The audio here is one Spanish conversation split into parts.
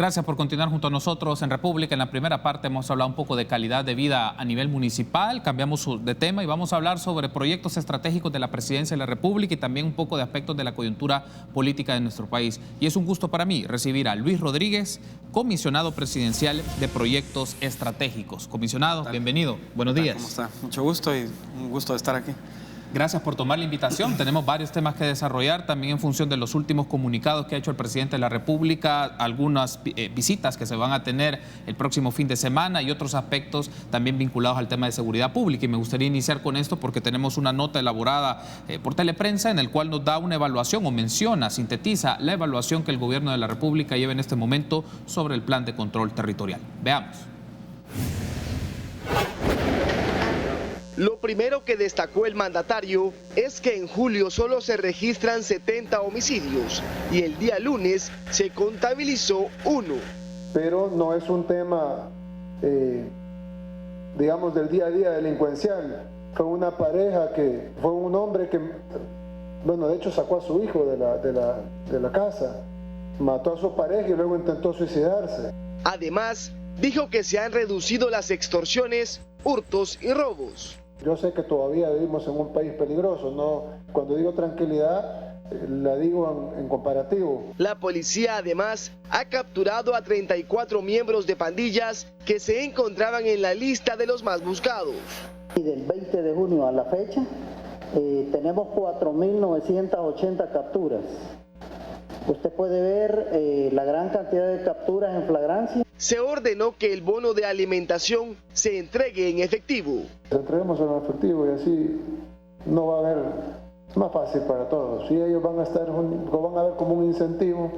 Gracias por continuar junto a nosotros en República. En la primera parte hemos hablado un poco de calidad de vida a nivel municipal, cambiamos de tema y vamos a hablar sobre proyectos estratégicos de la Presidencia de la República y también un poco de aspectos de la coyuntura política de nuestro país. Y es un gusto para mí recibir a Luis Rodríguez, comisionado presidencial de proyectos estratégicos. Comisionado, bienvenido. Buenos días. ¿Cómo está? Mucho gusto y un gusto de estar aquí. Gracias por tomar la invitación. Tenemos varios temas que desarrollar, también en función de los últimos comunicados que ha hecho el presidente de la República, algunas visitas que se van a tener el próximo fin de semana y otros aspectos también vinculados al tema de seguridad pública. Y me gustaría iniciar con esto porque tenemos una nota elaborada por Teleprensa en el cual nos da una evaluación o menciona, sintetiza la evaluación que el gobierno de la República lleva en este momento sobre el plan de control territorial. Veamos. Lo primero que destacó el mandatario es que en julio solo se registran 70 homicidios y el día lunes se contabilizó 1. Pero no es un tema, digamos, del día a día delincuencial. Fue una pareja fue un hombre que, bueno, de hecho sacó a su hijo de la casa, mató a su pareja y luego intentó suicidarse. Además, dijo que se han reducido las extorsiones, hurtos y robos. Yo sé que todavía vivimos en un país peligroso, ¿no? Cuando digo tranquilidad, la digo en comparativo. La policía además ha capturado a 34 miembros de pandillas que se encontraban en la lista de los más buscados. Y del 20 de junio a la fecha tenemos 4.980 capturas. Usted puede ver la gran cantidad de capturas en flagrancia. Se ordenó que el bono de alimentación se entregue en efectivo. Se entreguemos en efectivo y así no va a haber, es más fácil para todos. Y ellos van a ver como un incentivo.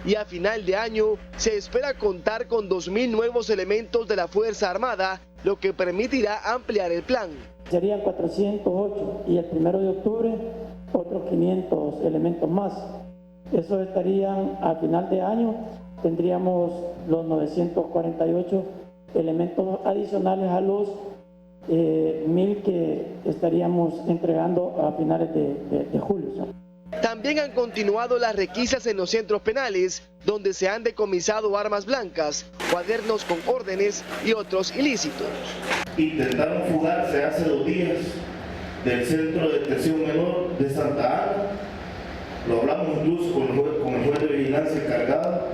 Y a final de año se espera contar con 2.000 nuevos elementos de la Fuerza Armada, lo que permitirá ampliar el plan. Serían 408 y el 1 de octubre otros 500 elementos más. Eso estarían a final de año, tendríamos los 948 elementos adicionales a los 1.000 que estaríamos entregando a finales de julio. También han continuado las requisas en los centros penales, donde se han decomisado armas blancas, cuadernos con órdenes y otros ilícitos. Intentaron fugarse hace 2 días del centro de detención menor de Santa Ana. Lo hablamos incluso con el juez de vigilancia encargado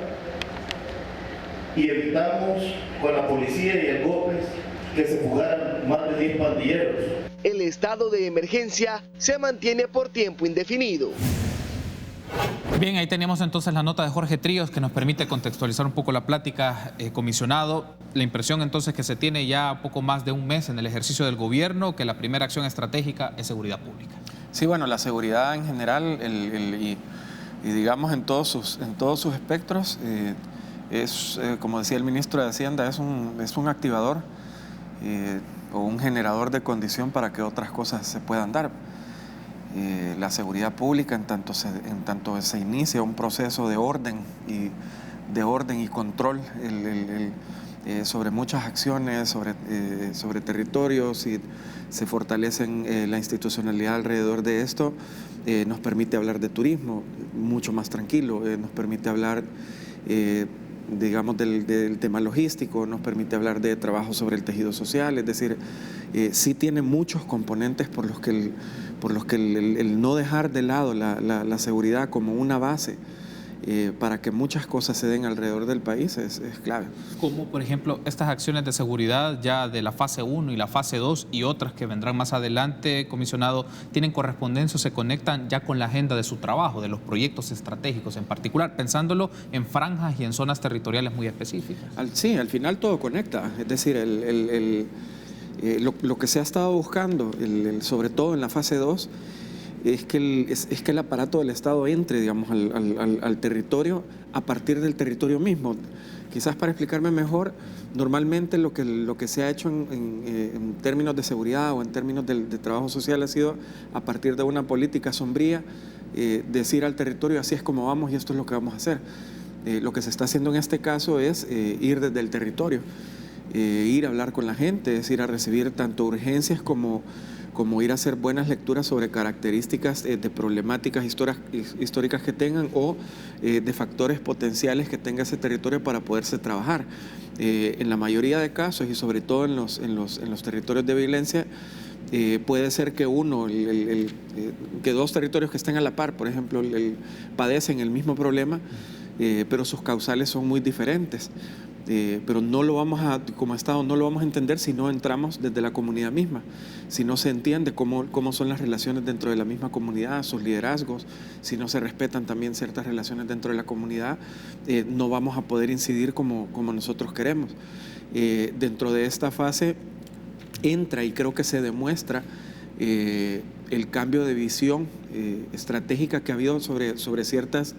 y evitamos con la policía y el GOPES que se fugaran más de 10 pandilleros. El estado de emergencia se mantiene por tiempo indefinido. Bien, ahí tenemos entonces la nota de Jorge Tríos que nos permite contextualizar un poco la plática, comisionado. La impresión entonces que se tiene ya poco más de un mes en el ejercicio del gobierno, que la primera acción estratégica es seguridad pública. Sí, bueno, la seguridad en general y digamos en todos sus espectros es, como decía el ministro de Hacienda, es un activador o un generador de condición para que otras cosas se puedan dar. La seguridad pública, en tanto se inicia un proceso de orden y control sobre muchas acciones, sobre territorios, y se fortalecen la institucionalidad alrededor de esto, nos permite hablar de turismo mucho más tranquilo, nos permite hablar digamos del tema logístico, nos permite hablar de trabajo sobre el tejido social, es decir, sí tiene muchos componentes por los que el no dejar de lado la seguridad como una base para que muchas cosas se den alrededor del país es clave. Como por ejemplo estas acciones de seguridad ya de la fase 1 y la fase 2 y otras que vendrán más adelante, comisionado, ¿tienen correspondencia o se conectan ya con la agenda de su trabajo, de los proyectos estratégicos en particular, pensándolo en franjas y en zonas territoriales muy específicas? Sí, al final todo conecta, es decir, lo que se ha estado buscando, sobre todo en la fase 2, es que el aparato del Estado entre, digamos, al territorio a partir del territorio mismo. Quizás para explicarme mejor, normalmente lo que se ha hecho en términos de seguridad o en términos de trabajo social ha sido a partir de una política sombría, decir al territorio así es como vamos y esto es lo que vamos a hacer. Lo que se está haciendo en este caso es ir desde el territorio. ir a hablar con la gente, es ir a recibir tanto urgencias como ir a hacer buenas lecturas sobre características de problemáticas históricas que tengan o de factores potenciales que tenga ese territorio para poderse trabajar. En la mayoría de casos y sobre todo en los territorios de violencia, puede ser que que dos territorios que estén a la par, por ejemplo, padecen el mismo problema, pero sus causales son muy diferentes. Pero no lo vamos como Estado no lo vamos a entender si no entramos desde la comunidad misma, si no se entiende cómo son las relaciones dentro de la misma comunidad, sus liderazgos, si no se respetan también ciertas relaciones dentro de la comunidad, no vamos a poder incidir como nosotros queremos. Dentro de esta fase entra y creo que se demuestra el cambio de visión estratégica que ha habido sobre ciertas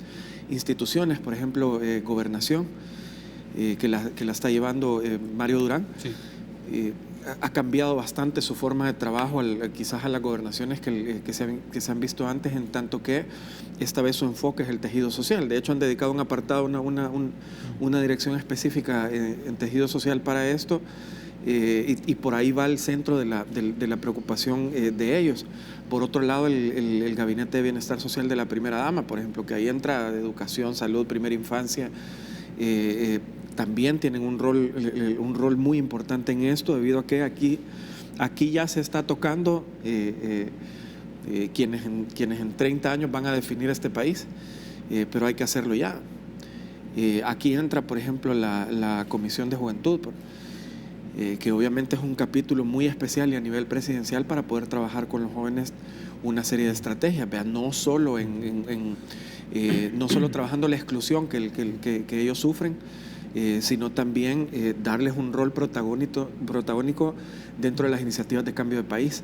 instituciones, por ejemplo, Gobernación, que la está llevando Mario Durán. Sí. Ha cambiado bastante su forma de trabajo quizás a las gobernaciones que se han visto antes, en tanto que esta vez su enfoque es el tejido social. De hecho, han dedicado un apartado, una dirección específica en tejido social para esto, y por ahí va el centro de la preocupación de ellos. Por otro lado, el Gabinete de Bienestar Social de la Primera Dama, por ejemplo, que ahí entra educación, salud, primera infancia, también tienen un rol muy importante en esto, debido a que aquí ya se está tocando quienes en 30 años van a definir este país, pero hay que hacerlo ya. Aquí entra, por ejemplo, la Comisión de Juventud, que obviamente es un capítulo muy especial y a nivel presidencial para poder trabajar con los jóvenes una serie de estrategias, no solo no solo trabajando la exclusión que ellos sufren, sino también darles un rol protagónico dentro de las iniciativas de cambio de país.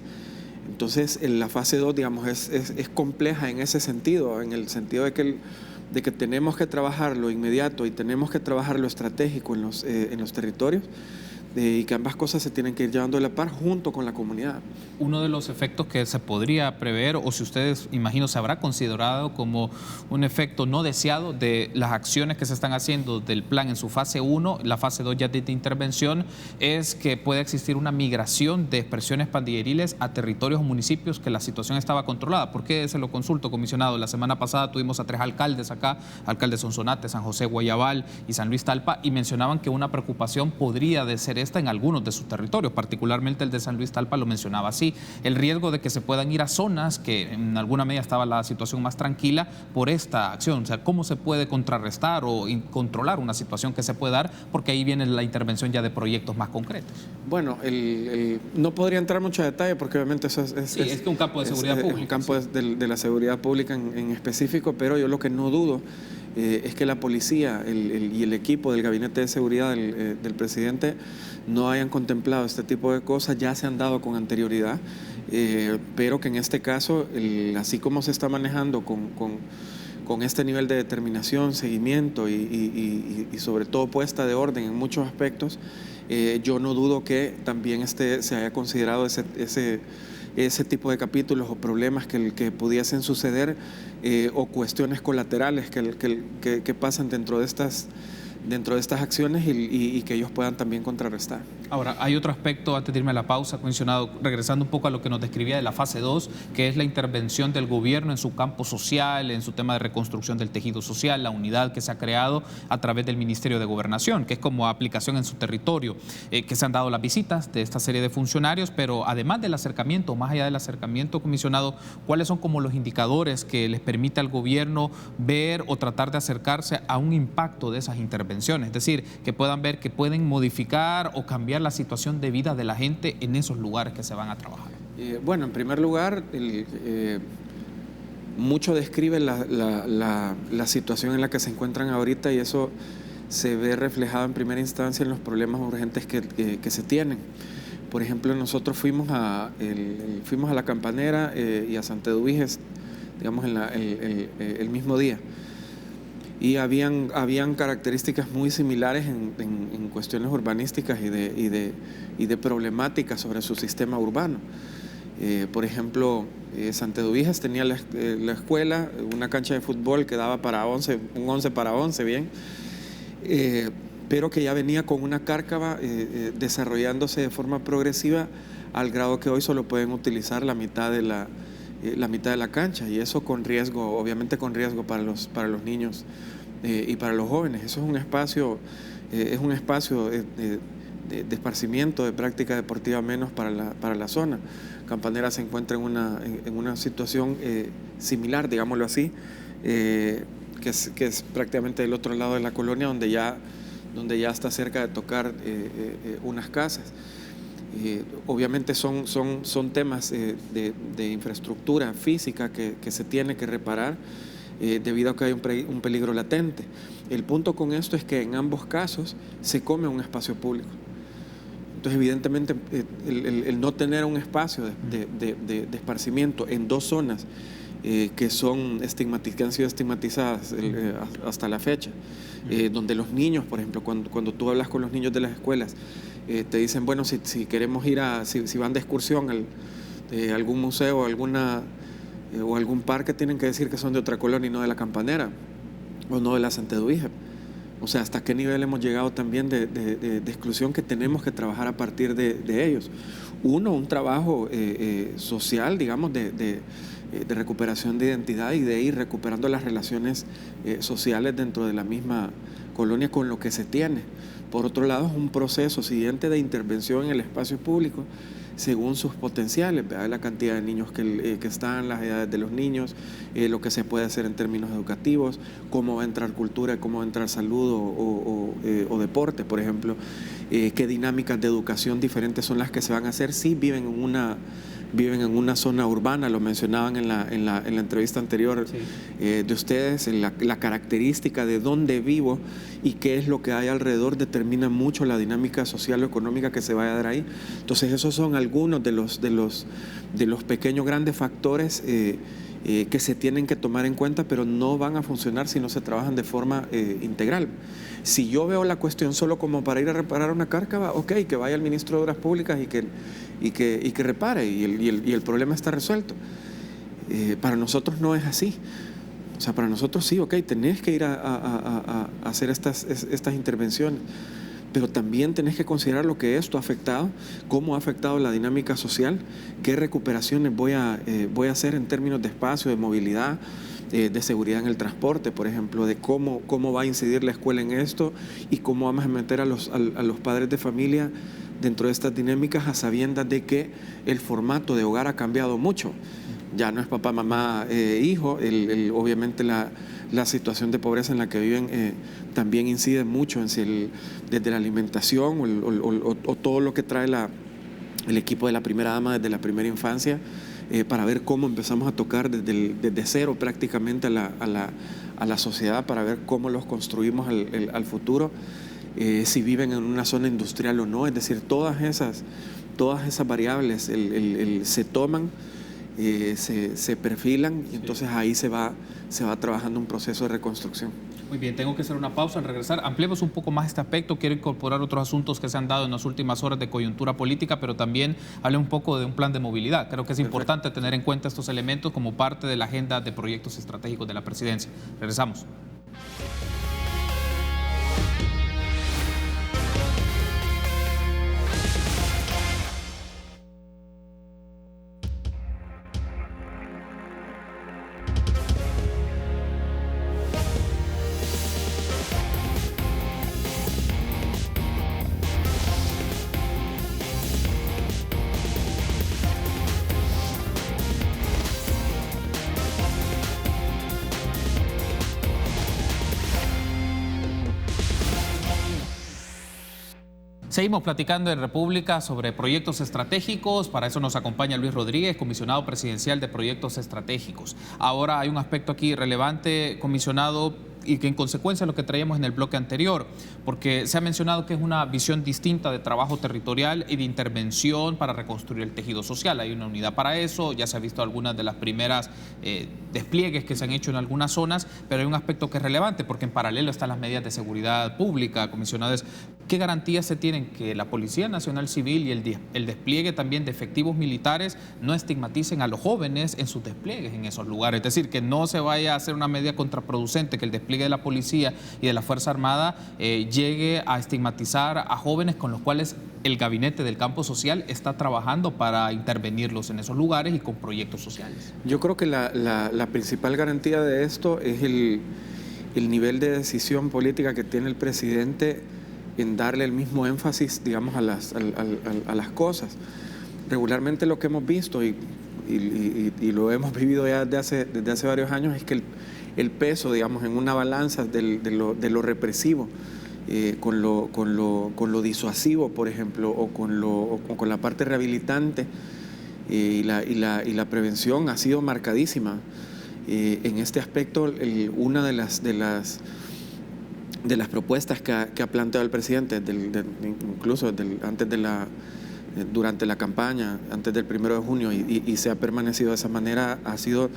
Entonces, en la fase 2, digamos, es compleja en ese sentido, en el sentido de que tenemos que trabajar lo inmediato y tenemos que trabajar lo estratégico en los territorios, y que ambas cosas se tienen que ir llevando a la par junto con la comunidad. Uno de los efectos que se podría prever, o si ustedes, imagino, se habrá considerado como un efecto no deseado de las acciones que se están haciendo del plan en su fase 1, la fase 2 ya de intervención, es que puede existir una migración de expresiones pandilleriles a territorios o municipios que la situación estaba controlada. ¿Por qué se lo consulto, comisionado? La semana pasada tuvimos a 3 alcaldes acá, alcalde Sonsonate, San José Guayabal y San Luis Talpa, y mencionaban que una preocupación podría de ser en algunos de sus territorios, particularmente el de San Luis Talpa lo mencionaba así, el riesgo de que se puedan ir a zonas que en alguna medida estaba la situación más tranquila por esta acción. O sea, ¿cómo se puede contrarrestar o controlar una situación que se puede dar? Porque ahí viene la intervención ya de proyectos más concretos. Bueno, no podría entrar mucho a detalle porque obviamente eso es que un campo de seguridad pública. Un campo de la seguridad pública en específico, pero yo lo que no dudo es que la policía y el equipo del Gabinete de Seguridad del presidente no hayan contemplado este tipo de cosas, ya se han dado con anterioridad, pero que en este caso, así como se está manejando con este nivel de determinación, seguimiento y sobre todo puesta de orden en muchos aspectos, yo no dudo que también se haya considerado ese tipo de capítulos o problemas que pudiesen suceder, o cuestiones colaterales que pasan dentro de estas acciones y que ellos puedan también contrarrestar. Ahora, hay otro aspecto, antes de irme a la pausa, comisionado, regresando un poco a lo que nos describía de la fase 2, que es la intervención del gobierno en su campo social, en su tema de reconstrucción del tejido social, la unidad que se ha creado a través del Ministerio de Gobernación, que es como aplicación en su territorio, que se han dado las visitas de esta serie de funcionarios, pero además del acercamiento, más allá del acercamiento, comisionado, ¿cuáles son como los indicadores que les permite al gobierno ver o tratar de acercarse a un impacto de esas intervenciones? Es decir, que puedan ver que pueden modificar o cambiar la situación de vida de la gente en esos lugares que se van a trabajar. Bueno, en primer lugar, mucho describe la situación en la que se encuentran ahorita, y eso se ve reflejado en primera instancia en los problemas urgentes que se tienen. Por ejemplo, nosotros fuimos a La Campanera y a Santa Eduviges, digamos, el mismo día. Y habían características muy similares en cuestiones urbanísticas y de problemáticas sobre su sistema urbano. Por ejemplo, Santa Eduviges tenía la escuela, una cancha de fútbol que daba para 11, un 11 para 11, bien. pero que ya venía con una cárcava desarrollándose de forma progresiva al grado que hoy solo pueden utilizar la mitad de la cancha, y eso con riesgo, obviamente con riesgo para los niños y para los jóvenes. Eso es un espacio de esparcimiento, de práctica deportiva menos para la zona. Campanera se encuentra en una situación similar, digámoslo así, que es prácticamente del otro lado de la colonia, donde ya está cerca de tocar unas casas. Obviamente son temas de infraestructura física que se tiene que reparar debido a que hay un peligro latente. El punto con esto es que en ambos casos se come un espacio público. Entonces, evidentemente, el no tener un espacio de esparcimiento en dos zonas que han sido estigmatizadas hasta la fecha, donde los niños, por ejemplo, cuando tú hablas con los niños de las escuelas, te dicen, bueno, si queremos ir si van de excursión a algún museo o algún parque, tienen que decir que son de otra colonia y no de la Campanera o no de la Santa Eduviges. O sea, hasta qué nivel hemos llegado también de exclusión, que tenemos que trabajar a partir de ellos. Un trabajo social, digamos, de recuperación de identidad y de ir recuperando las relaciones sociales dentro de la misma colonia con lo que se tiene. Por otro lado, es un proceso siguiente de intervención en el espacio público según sus potenciales, ¿verdad? La cantidad de niños que están, las edades de los niños, lo que se puede hacer en términos educativos, cómo va a entrar cultura, cómo va a entrar salud o deporte, por ejemplo, qué dinámicas de educación diferentes son las que se van a hacer si viven en una zona urbana. Lo mencionaban en la entrevista anterior, sí, de ustedes, la característica de dónde vivo y qué es lo que hay alrededor determina mucho la dinámica social o económica que se vaya a dar ahí. Entonces, esos son algunos de los pequeños grandes factores que se tienen que tomar en cuenta, pero no van a funcionar si no se trabajan de forma integral. Si yo veo la cuestión solo como para ir a reparar una cárcava, ok, que vaya el ministro de Obras Públicas y que repare y el problema está resuelto. Para nosotros no es así. O sea, para nosotros sí, ok, tenés que ir a hacer estas intervenciones, pero también tenés que considerar lo que esto ha afectado, cómo ha afectado la dinámica social, qué recuperaciones voy a hacer en términos de espacio, de movilidad, de seguridad en el transporte, por ejemplo, de cómo va a incidir la escuela en esto y cómo vamos a meter a los padres de familia dentro de estas dinámicas, a sabiendas de que el formato de hogar ha cambiado mucho. Ya no es papá, mamá, hijo. Obviamente la situación de pobreza en la que viven también incide mucho desde la alimentación o todo lo que trae el equipo de la primera dama desde la primera infancia, para ver cómo empezamos a tocar desde cero prácticamente a la sociedad, para ver cómo los construimos al futuro, si viven en una zona industrial o no. Es decir, todas esas variables se toman, se perfilan, y entonces ahí se va trabajando un proceso de reconstrucción. Muy bien, tengo que hacer una pausa. Al regresar, ampliemos un poco más este aspecto. Quiero incorporar otros asuntos que se han dado en las últimas horas de coyuntura política, pero también hable un poco de un plan de movilidad. Creo que es importante tener en cuenta estos elementos como parte de la agenda de proyectos estratégicos de la presidencia. Regresamos. Seguimos platicando en República sobre proyectos estratégicos. Para eso nos acompaña Luis Rodríguez, comisionado presidencial de proyectos estratégicos. Ahora hay un aspecto aquí relevante, comisionado, y que en consecuencia es lo que traíamos en el bloque anterior, porque se ha mencionado que es una visión distinta de trabajo territorial y de intervención para reconstruir el tejido social. Hay una unidad para eso, ya se ha visto algunas de las primeras despliegues que se han hecho en algunas zonas, pero hay un aspecto que es relevante, porque en paralelo están las medidas de seguridad pública. Comisionados, ¿qué garantías se tienen que la Policía Nacional Civil y el despliegue también de efectivos militares no estigmaticen a los jóvenes en sus despliegues en esos lugares? Es decir, que no se vaya a hacer una medida contraproducente, que el despliegue despliegue de la policía y de la Fuerza Armada llegue a estigmatizar a jóvenes con los cuales el gabinete del campo social está trabajando para intervenirlos en esos lugares y con proyectos sociales. Yo creo que la principal garantía de esto es el nivel de decisión política que tiene el presidente en darle el mismo énfasis, digamos, a las cosas. Regularmente lo que hemos visto y lo hemos vivido ya desde hace varios años es que el peso, digamos, en una balanza de lo represivo con lo disuasivo, por ejemplo, o con la parte rehabilitante y la prevención ha sido marcadísima. En este aspecto, una de las propuestas que ha planteado el presidente, incluso durante la campaña, antes del 1 de junio, y se ha permanecido de esa manera, ha sido,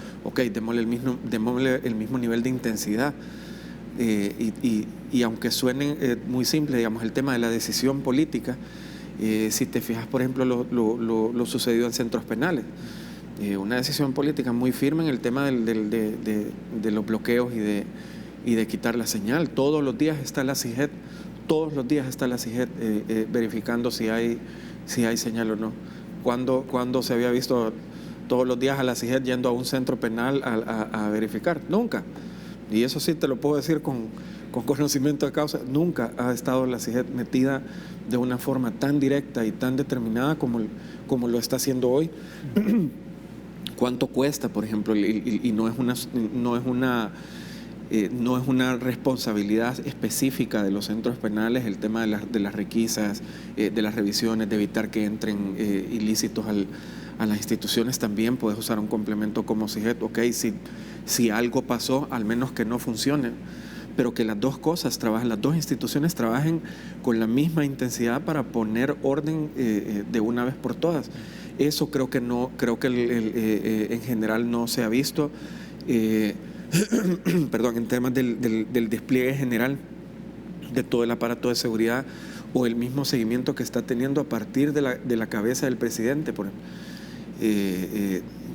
démosle el mismo nivel de intensidad. Y aunque suene muy simple, digamos, el tema de la decisión política, si te fijas, por ejemplo, lo sucedido en centros penales, una decisión política muy firme en el tema de los bloqueos y de quitar la señal. Todos los días está la CIGED, verificando si hay señal o no. ¿Cuándo se había visto todos los días a la CIGED yendo a un centro penal a verificar? Nunca. Y eso sí te lo puedo decir con conocimiento de causa. Nunca ha estado la CIGED metida de una forma tan directa y tan determinada como lo está haciendo hoy. ¿Cuánto cuesta, por ejemplo? Y no es una responsabilidad específica de los centros penales el tema de las requisas, de las revisiones, de evitar que entren ilícitos a las instituciones. También puedes usar un complemento como CIGED. Si algo pasó, al menos que no funcione, pero que las dos instituciones trabajen con la misma intensidad para poner orden de una vez por todas. Eso creo que en general no se ha visto. En temas del despliegue general de todo el aparato de seguridad o el mismo seguimiento que está teniendo a partir de la cabeza del presidente, por ejemplo,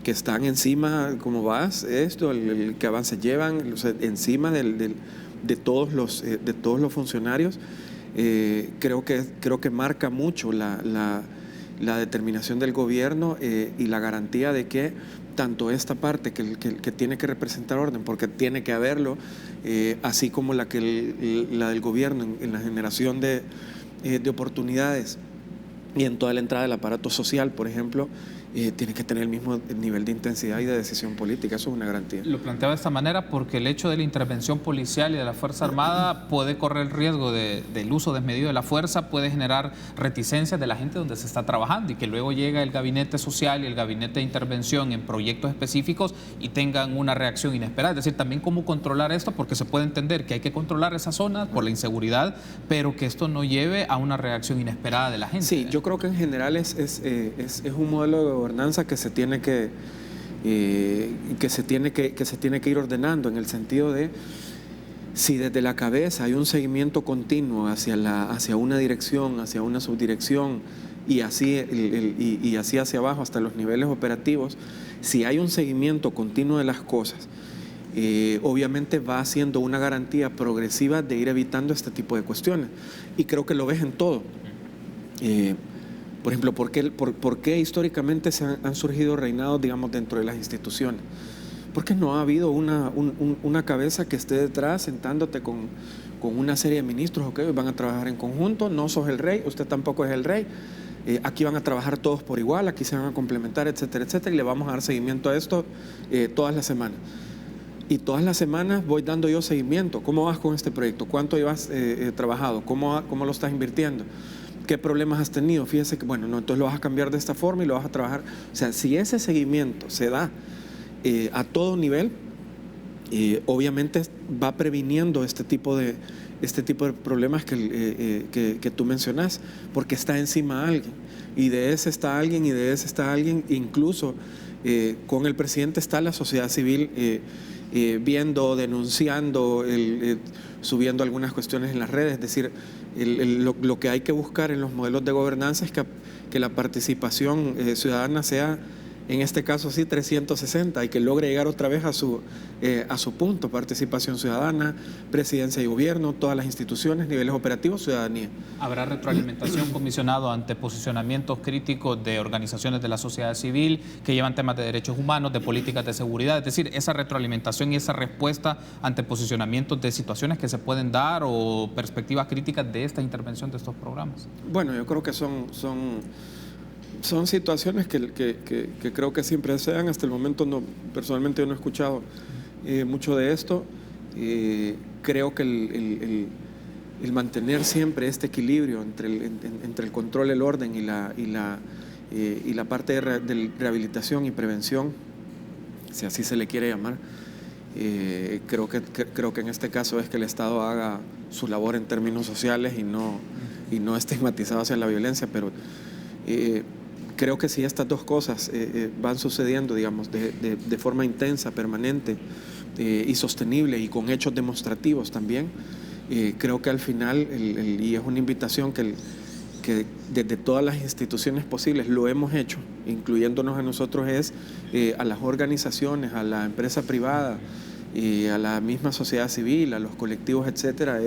que están encima, ¿cómo vas? ¿Qué avances llevan? Encima de todos los funcionarios. Creo que marca mucho la determinación del gobierno y la garantía de que tanto esta parte que tiene que representar orden, porque tiene que haberlo, así como la del gobierno en la generación de oportunidades y en toda la entrada del aparato social, por ejemplo, tiene que tener el mismo nivel de intensidad y de decisión política. Eso es una garantía. Lo planteaba de esta manera porque el hecho de la intervención policial y de la Fuerza Armada puede correr el riesgo del uso desmedido de la fuerza, puede generar reticencias de la gente donde se está trabajando y que luego llega el gabinete social y el gabinete de intervención en proyectos específicos y tengan una reacción inesperada. Es decir, también cómo controlar esto, porque se puede entender que hay que controlar esas zonas por la inseguridad, pero que esto no lleve a una reacción inesperada de la gente. Sí, yo creo que en general es un modelo de gobernanza que se tiene que ir ordenando, en el sentido de si desde la cabeza hay un seguimiento continuo hacia una dirección, hacia una subdirección y así hacia abajo hasta los niveles operativos. Si hay un seguimiento continuo de las cosas, obviamente va haciendo una garantía progresiva de ir evitando este tipo de cuestiones, y creo que lo ves en todo. Por ejemplo, ¿por qué históricamente han surgido reinados, digamos, dentro de las instituciones? Porque no ha habido una cabeza que esté detrás sentándote con una serie de ministros, van a trabajar en conjunto, no sos el rey, usted tampoco es el rey, aquí van a trabajar todos por igual, aquí se van a complementar, etcétera, etcétera, y le vamos a dar seguimiento a esto todas las semanas. Y todas las semanas voy dando yo seguimiento. ¿Cómo vas con este proyecto? ¿Cuánto llevas trabajado? ¿Cómo lo estás invirtiendo? ¿Qué problemas has tenido? Fíjese que, entonces lo vas a cambiar de esta forma y lo vas a trabajar. O sea, si ese seguimiento se da a todo nivel, obviamente va previniendo este tipo de problemas que tú mencionas, porque está encima alguien, y de ese está alguien, y de ese está alguien, incluso con el presidente está la sociedad civil viendo, denunciando, subiendo algunas cuestiones en las redes. Es decir, lo que hay que buscar en los modelos de gobernanza es que la participación ciudadana sea en este caso sí 360, y que logre llegar otra vez a su punto: participación ciudadana, presidencia y gobierno, todas las instituciones, niveles operativos, ciudadanía. ¿Habrá retroalimentación, comisionado, ante posicionamientos críticos de organizaciones de la sociedad civil que llevan temas de derechos humanos, de políticas de seguridad? Es decir, esa retroalimentación y esa respuesta ante posicionamientos de situaciones que se pueden dar o perspectivas críticas de esta intervención de estos programas. Bueno, yo creo que son situaciones que creo que siempre se dan. Hasta el momento, personalmente yo no he escuchado mucho de esto. Creo que el mantener siempre este equilibrio entre el control, el orden y la parte de rehabilitación y prevención, si así se le quiere llamar, creo que en este caso es que el Estado haga su labor en términos sociales y no estigmatizado hacia la violencia, pero creo que si estas dos cosas van sucediendo, digamos, de forma intensa, permanente y sostenible, y con hechos demostrativos también, creo que al final, y es una invitación que desde todas las instituciones posibles lo hemos hecho, incluyéndonos a nosotros, es a las organizaciones, a la empresa privada, y a la misma sociedad civil, a los colectivos, etcétera,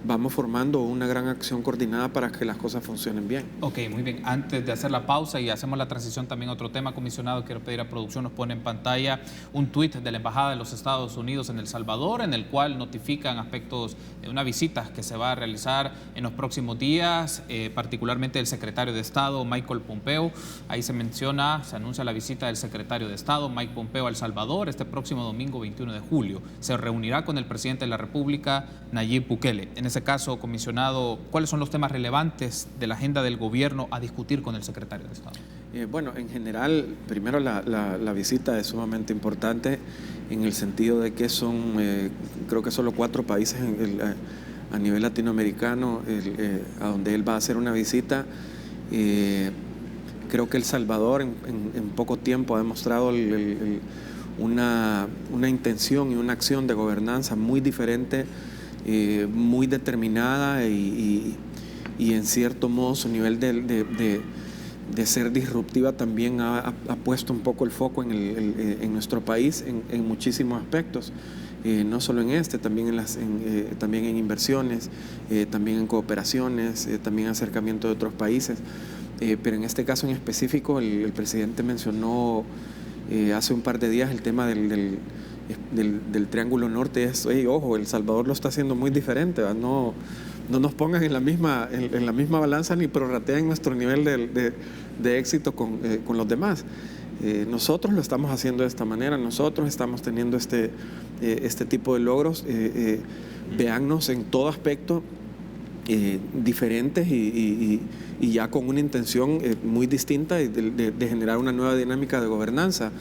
vamos formando una gran acción coordinada para que las cosas funcionen bien. Ok, muy bien. Antes de hacer la pausa y hacemos la transición también a otro tema, comisionado, quiero pedir a producción, nos pone en pantalla un tuit de la Embajada de los Estados Unidos en El Salvador, en el cual notifican aspectos de una visita que se va a realizar en los próximos días, particularmente del secretario de Estado, Michael Pompeo. Ahí se anuncia la visita del secretario de Estado, Mike Pompeo, a El Salvador, este próximo domingo 21 de julio. Se reunirá con el presidente de la República, Nayib Bukele. En ese caso, comisionado, ¿cuáles son los temas relevantes de la agenda del gobierno a discutir con el secretario de Estado? Bueno, en general, primero la visita es sumamente importante en el sentido de que creo que solo 4 países a nivel latinoamericano a donde él va a hacer una visita. Creo que El Salvador en poco tiempo ha demostrado una intención y una acción de gobernanza muy diferente, muy determinada, y en cierto modo su nivel de ser disruptiva también ha puesto un poco el foco en nuestro país en muchísimos aspectos, no solo en también también en inversiones, también en cooperaciones, también acercamiento de otros países, pero en este caso en específico el presidente mencionó hace un par de días el tema del Triángulo Norte. Ojo, El Salvador lo está haciendo muy diferente, ¿verdad? No nos pongan en la misma balanza ni prorrateen nuestro nivel de éxito con los demás. Nosotros lo estamos haciendo de esta manera, nosotros estamos teniendo este tipo de logros. Véannos en todo aspecto diferentes y ya con una intención muy distinta de generar una nueva dinámica de gobernanza.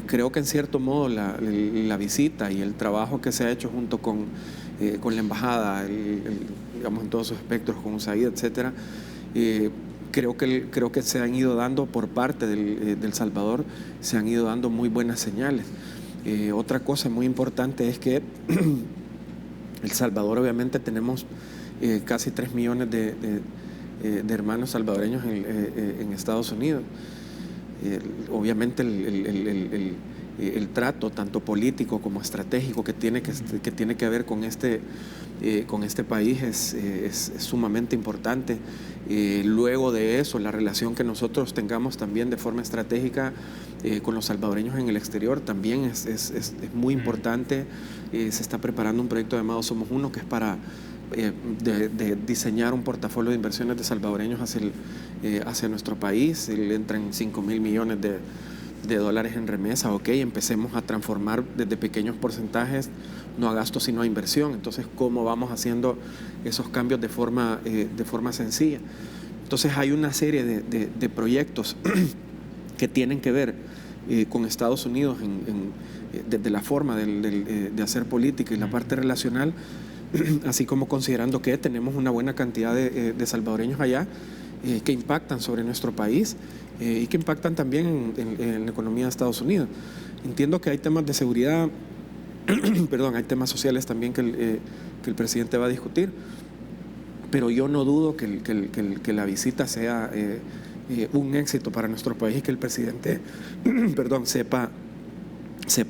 Creo que en cierto modo la visita y el trabajo que se ha hecho junto con la embajada, digamos en todos sus espectros, con USAID, etcétera, creo que se han ido dando por parte del Salvador, se han ido dando muy buenas señales. Otra cosa muy importante es que El Salvador, obviamente, tenemos casi 3 millones de hermanos salvadoreños en Estados Unidos. Obviamente el trato tanto político como estratégico que tiene que ver con este país es sumamente importante. Luego de eso, la relación que nosotros tengamos también de forma estratégica con los salvadoreños en el exterior también es muy importante. Se está preparando un proyecto llamado Somos Uno, que es para de diseñar un portafolio de inversiones de salvadoreños hacia nuestro país. Entran 5.000 millones de dólares en remesa. Ok, empecemos a transformar desde pequeños porcentajes, no a gastos sino a inversión. Entonces, ¿cómo vamos haciendo esos cambios de forma sencilla? Entonces, hay una serie de proyectos que tienen que ver con Estados Unidos desde la forma de hacer política y la parte relacional, así como considerando que tenemos una buena cantidad de salvadoreños allá que impactan sobre nuestro país y que impactan también en la economía de Estados Unidos. Entiendo que hay temas de seguridad, hay temas sociales también que el presidente va a discutir, pero yo no dudo que la visita sea un éxito para nuestro país y que el presidente perdón, sepa,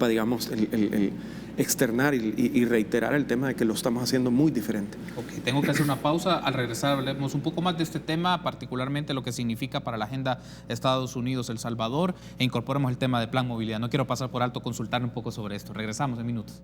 digamos, externar y reiterar el tema de que lo estamos haciendo muy diferente. Ok, tengo que hacer una pausa. Al regresar hablemos un poco más de este tema, particularmente lo que significa para la agenda Estados Unidos-El Salvador, e incorporemos el tema de Plan Movilidad. No quiero pasar por alto consultar un poco sobre esto. Regresamos en minutos.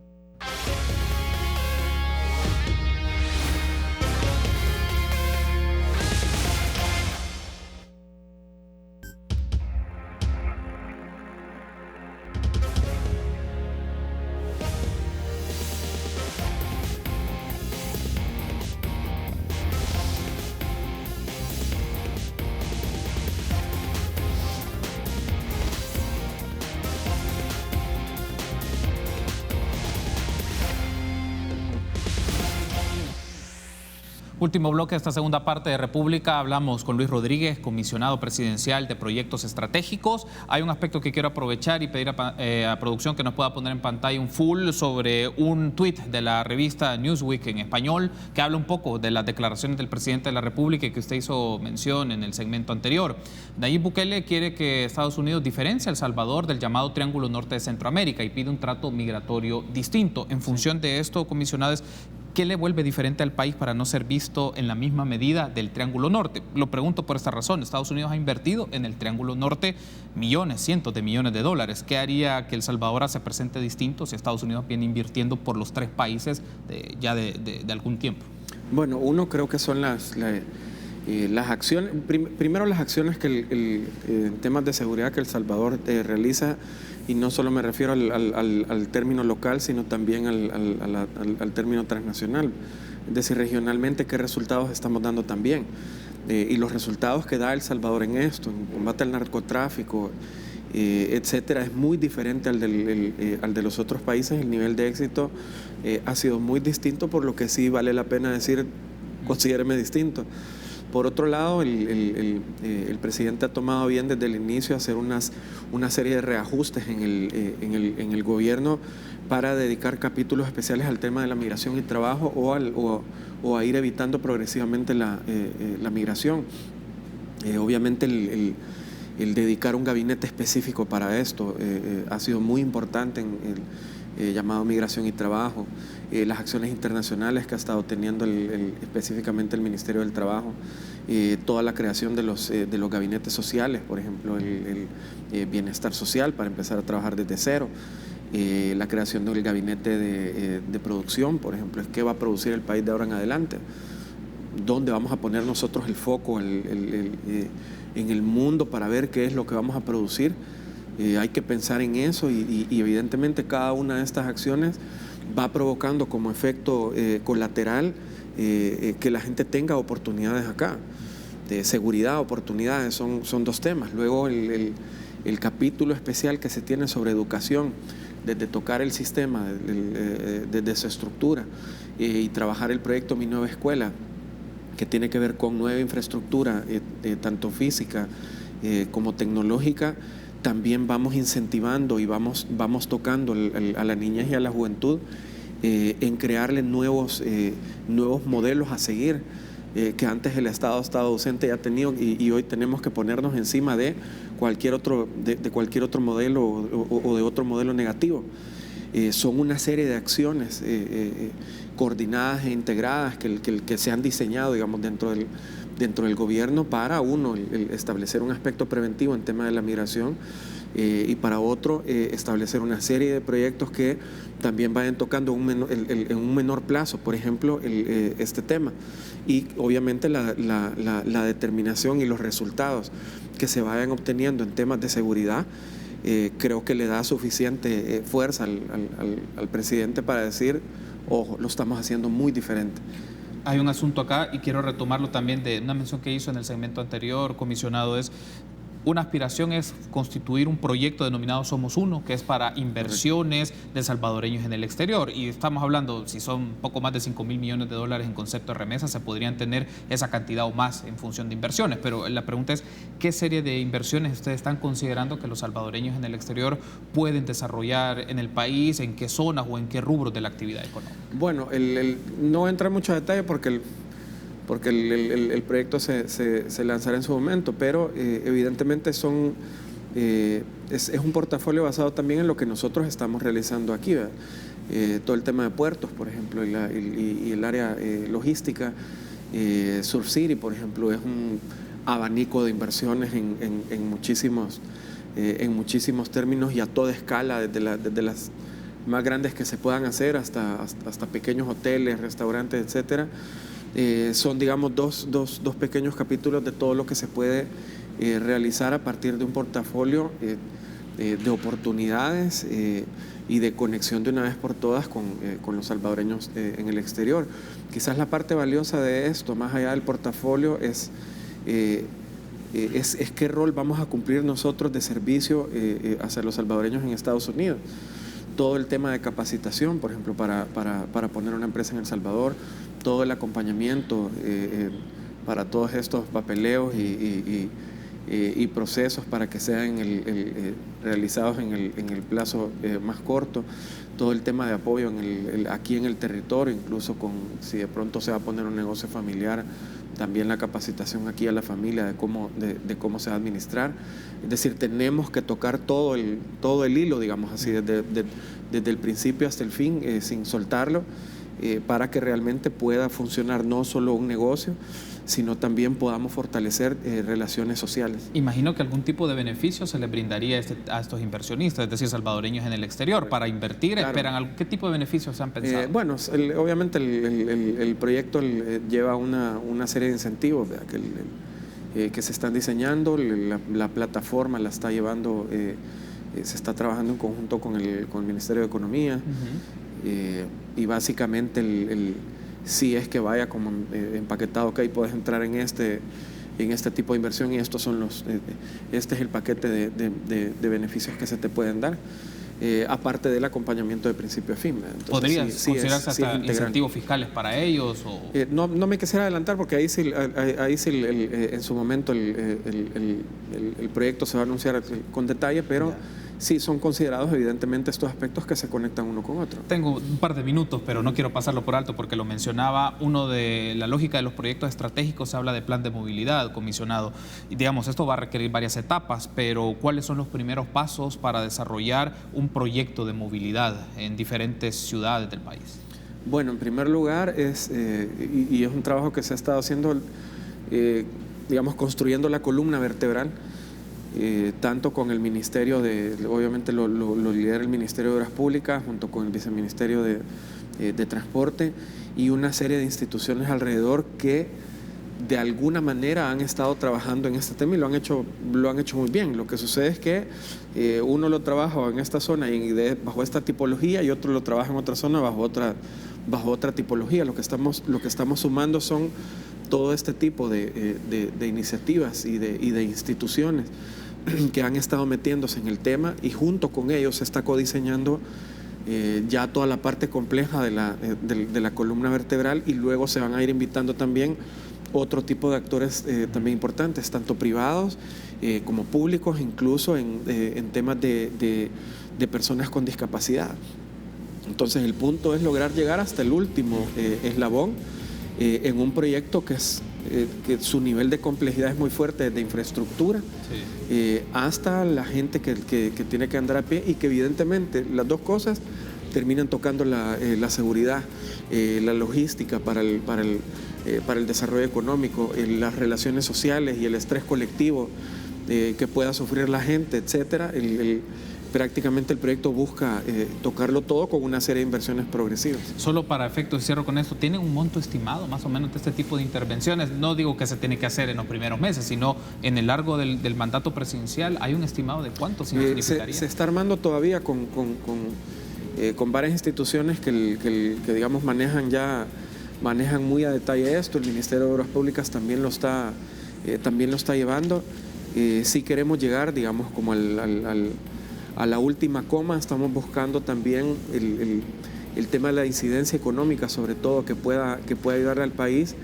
Último bloque de esta segunda parte de República. Hablamos con Luis Rodríguez, comisionado presidencial de proyectos estratégicos. Hay un aspecto que quiero aprovechar y pedir a producción que nos pueda poner en pantalla un full sobre un tuit de la revista Newsweek en español que habla un poco de las declaraciones del presidente de la República y que usted hizo mención en el segmento anterior. Nayib Bukele quiere que Estados Unidos diferencie a El Salvador del llamado Triángulo Norte de Centroamérica y pide un trato migratorio distinto. En función de esto, comisionados, ¿qué le vuelve diferente al país para no ser visto en la misma medida del Triángulo Norte? Lo pregunto por esta razón. Estados Unidos ha invertido en el Triángulo Norte millones, cientos de millones de dólares. ¿Qué haría que El Salvador se presente distinto si Estados Unidos viene invirtiendo por los tres países ya de algún tiempo? Bueno, uno creo que son las acciones, primero las acciones que en temas de seguridad que El Salvador realiza, y no solo me refiero al término local, sino también al término transnacional, es decir, regionalmente, qué resultados estamos dando también. Y los resultados que da El Salvador en esto, en combate al narcotráfico, etcétera, es muy diferente al de los otros países. El nivel de éxito ha sido muy distinto, por lo que sí vale la pena decir, considéreme distinto. Por otro lado, el presidente ha tomado bien desde el inicio hacer una serie de reajustes en el gobierno para dedicar capítulos especiales al tema de la migración y trabajo o a ir evitando progresivamente la migración. Obviamente el dedicar un gabinete específico para esto ha sido muy importante en el llamado migración y trabajo. Las acciones internacionales que ha estado teniendo específicamente el Ministerio del Trabajo, toda la creación de los gabinetes sociales, por ejemplo, el bienestar social para empezar a trabajar desde cero, la creación del gabinete de producción, por ejemplo, es qué va a producir el país de ahora en adelante, dónde vamos a poner nosotros el foco en el mundo para ver qué es lo que vamos a producir. Hay que pensar en eso y evidentemente cada una de estas acciones va provocando como efecto colateral que la gente tenga oportunidades acá. De seguridad, oportunidades, son dos temas. Luego el capítulo especial que se tiene sobre educación, desde tocar el sistema, desde su estructura y trabajar el proyecto Mi Nueva Escuela, que tiene que ver con nueva infraestructura, tanto física como tecnológica. También vamos incentivando y vamos tocando a la niñez y a la juventud en crearle nuevos modelos a seguir, que antes el Estado ha estado ausente y ha tenido, y hoy tenemos que ponernos encima de cualquier otro modelo o de otro modelo negativo. Son una serie de acciones coordinadas e integradas que se han diseñado, digamos, dentro del gobierno para uno, establecer un aspecto preventivo en tema de la migración y para otro, establecer una serie de proyectos que también vayan tocando en un menor plazo, por ejemplo, este tema. Y obviamente la determinación y los resultados que se vayan obteniendo en temas de seguridad, creo que le da suficiente fuerza al presidente para decir, ojo, lo estamos haciendo muy diferente. Hay un asunto acá y quiero retomarlo también de una mención que hizo en el segmento anterior, comisionado, una aspiración es constituir un proyecto denominado Somos Uno, que es para inversiones de salvadoreños en el exterior. Y estamos hablando, si son poco más de 5.000 millones de dólares en concepto de remesas, se podrían tener esa cantidad o más en función de inversiones. Pero la pregunta es, ¿qué serie de inversiones ustedes están considerando que los salvadoreños en el exterior pueden desarrollar en el país? ¿En qué zonas o en qué rubros de la actividad económica? Bueno, no entra en mucho detalle porque porque el proyecto se lanzará en su momento, pero evidentemente es un portafolio basado también en lo que nosotros estamos realizando aquí, ¿verdad? Todo el tema de puertos, por ejemplo, y el área logística. Surf City, por ejemplo, es un abanico de inversiones en muchísimos términos y a toda escala, desde las más grandes que se puedan hacer hasta pequeños hoteles, restaurantes, etcétera. Son, digamos, dos pequeños capítulos de todo lo que se puede realizar a partir de un portafolio de oportunidades y de conexión de una vez por todas con los salvadoreños en el exterior. Quizás la parte valiosa de esto, más allá del portafolio, es qué rol vamos a cumplir nosotros de servicio hacia los salvadoreños en Estados Unidos. Todo el tema de capacitación, por ejemplo, para poner una empresa en El Salvador, todo el acompañamiento para todos estos papeleos y procesos para que sean realizados en el plazo más corto, todo el tema de apoyo aquí en el territorio, incluso si de pronto se va a poner un negocio familiar, también la capacitación aquí a la familia de cómo se va a administrar. Es decir, tenemos que tocar todo el hilo, digamos así, desde el principio hasta el fin, sin soltarlo, para que realmente pueda funcionar no solo un negocio, sino también podamos fortalecer relaciones sociales. Imagino que algún tipo de beneficio se les brindaría a estos inversionistas, es decir, salvadoreños en el exterior, para invertir. Claro. ¿Esperan qué tipo de beneficios se han pensado? Bueno, obviamente el proyecto lleva una serie de incentivos que se están diseñando. La plataforma la está llevando, se está trabajando en conjunto con el Ministerio de Economía. Y básicamente si es que vaya como empaquetado, que ahí puedes entrar en este tipo de inversión y este es el paquete de beneficios que se te pueden dar, aparte del acompañamiento de principio a fin. Entonces, ¿podrías considerarse hasta incentivos fiscales para ellos? No me quisiera adelantar, porque ahí sí en su momento el proyecto se va a anunciar con detalle, pero sí son considerados evidentemente estos aspectos que se conectan uno con otro. Tengo un par de minutos, pero no quiero pasarlo por alto porque lo mencionaba. Uno de la lógica de los proyectos estratégicos se habla de plan de movilidad, comisionado. Y digamos, esto va a requerir varias etapas, pero ¿cuáles son los primeros pasos para desarrollar un proyecto de movilidad en diferentes ciudades del país? Bueno, en primer lugar y es un trabajo que se ha estado haciendo, digamos, construyendo la columna vertebral, tanto con el Ministerio obviamente lo lidera el Ministerio de Obras Públicas, junto con el Viceministerio de Transporte y una serie de instituciones alrededor que de alguna manera han estado trabajando en este tema y lo han hecho muy bien. Lo que sucede es que uno lo trabaja en esta zona bajo esta tipología y otro lo trabaja en otra zona bajo otra tipología. Lo que estamos sumando son todo este tipo de iniciativas y de instituciones que han estado metiéndose en el tema, y junto con ellos se está codiseñando ya toda la parte compleja de la columna vertebral, y luego se van a ir invitando también otro tipo de actores también importantes, tanto privados como públicos, incluso en temas de personas con discapacidad. Entonces el punto es lograr llegar hasta el último eslabón en un proyecto que su nivel de complejidad es muy fuerte, desde infraestructura hasta la gente que tiene que andar a pie, y que evidentemente las dos cosas terminan tocando la seguridad, la logística para el desarrollo económico, las relaciones sociales y el estrés colectivo que pueda sufrir la gente, etcétera. Prácticamente el proyecto busca tocarlo todo con una serie de inversiones progresivas. Solo para efectos, y cierro con esto, ¿tienen un monto estimado más o menos de este tipo de intervenciones? No digo que se tiene que hacer en los primeros meses, sino en el largo del mandato presidencial. ¿Hay un estimado de cuánto significaría? Se está armando todavía con varias instituciones que digamos manejan muy a detalle esto. El Ministerio de Obras Públicas también lo está llevando. Si queremos llegar, digamos, como a la última coma, estamos buscando también el tema de la incidencia económica, sobre todo, que pueda ayudar al país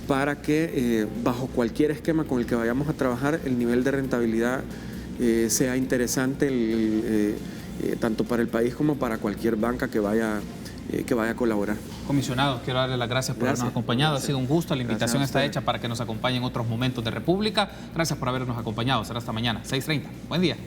para que bajo cualquier esquema con el que vayamos a trabajar, el nivel de rentabilidad sea interesante tanto para el país como para cualquier banca que vaya que vaya a colaborar. Comisionado, quiero darle las gracias por habernos acompañado. Ha sido un gusto. La invitación está hecha para que nos acompañe en otros momentos de República. Gracias por habernos acompañado. Será hasta mañana, 6:30. Buen día.